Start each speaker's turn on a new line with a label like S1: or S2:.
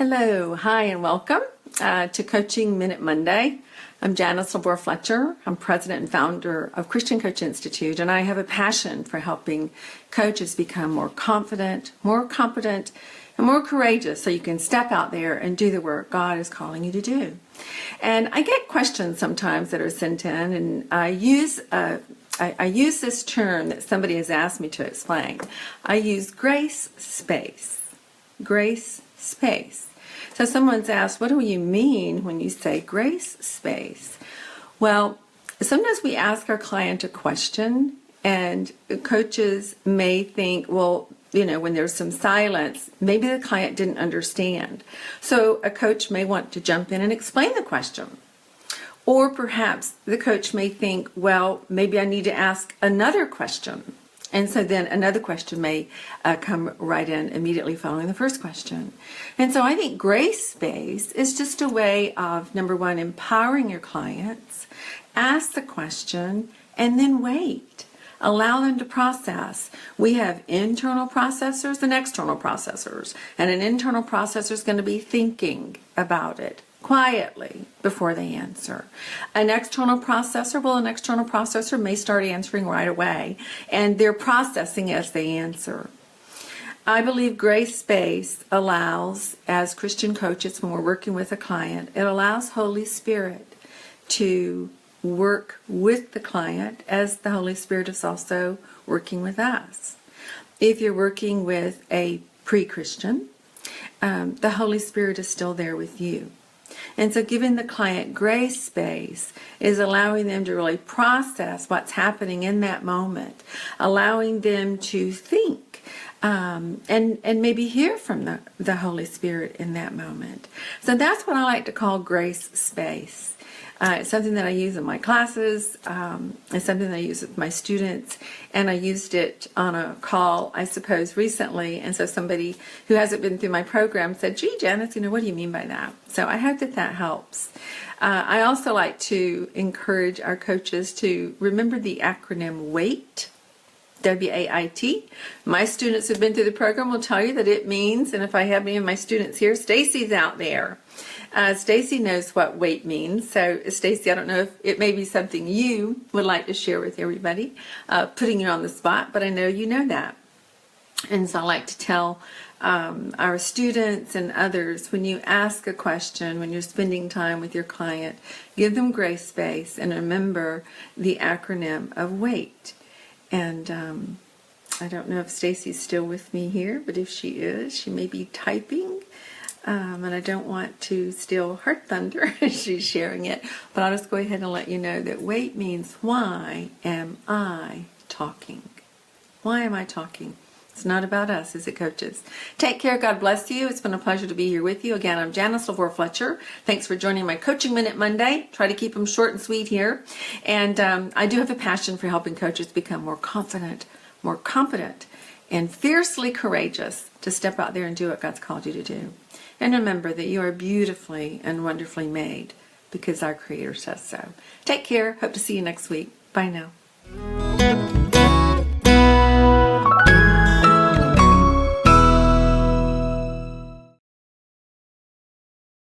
S1: Hello, hi, and welcome to Coaching Minute Monday. I'm Janice Labor Fletcher. I'm president and founder of Christian Coach Institute, and I have a passion for helping coaches become more confident, more competent, and more courageous so you can step out there and do the work God is calling you to do. And I get questions sometimes that are sent in, and I use this term that somebody has asked me to explain. I use grace space. Grace space. So someone's asked, what do you mean when you say grace space? Well, sometimes we ask our client a question and coaches may think, well, when there's some silence, maybe the client didn't understand. So a coach may want to jump in and explain the question. Or perhaps the coach may think, well, maybe I need to ask another question. And so then another question may come right in immediately following the first question. And so I think grace space is just a way of, number one, empowering your clients, ask the question, and then wait. Allow them to process. We have internal processors and external processors. And an internal processor is going to be thinking about it quietly before they answer. An external processor may start answering right away, and they're processing as they answer. I believe grace space allows, as Christian coaches, when we're working with a client, it allows Holy Spirit to work with the client as the Holy Spirit is also working with us. If you're working with a pre-Christian, the Holy Spirit is still there with you. And so giving the client grace space is allowing them to really process what's happening in that moment, allowing them to think and maybe hear from the Holy Spirit in that moment. So that's what I like to call grace space. It's something that I use in my classes. It's something that I use with my students. And I used it on a call, I suppose, recently. And so somebody who hasn't been through my program said, gee, Janice, what do you mean by that? So I hope that helps. I also like to encourage our coaches to remember the acronym WAIT. W-A-I-T. My students who've been through the program will tell you that it means, and if I have any of my students here, Stacy's out there. Stacy knows what WAIT means. So Stacy, I don't know if it may be something you would like to share with everybody, putting you on the spot, but I know you know that. And so I like to tell our students and others, when you ask a question, when you're spending time with your client, give them grace space and remember the acronym of WAIT. And I don't know if Stacy's still with me here, but if she is, she may be typing. And I don't want to steal her thunder as she's sharing it, but I'll just go ahead and let you know that WAIT means, why am I talking? Why am I talking? It's not about us, is it, coaches? Take care. God bless you. It's been a pleasure to be here with you. Again, I'm Janice Labor Fletcher. Thanks for joining my Coaching Minute Monday. Try to keep them short and sweet here. And I do have a passion for helping coaches become more confident, more competent, and fiercely courageous to step out there and do what God's called you to do. And remember that you are beautifully and wonderfully made because our Creator says so. Take care. Hope to see you next week. Bye now.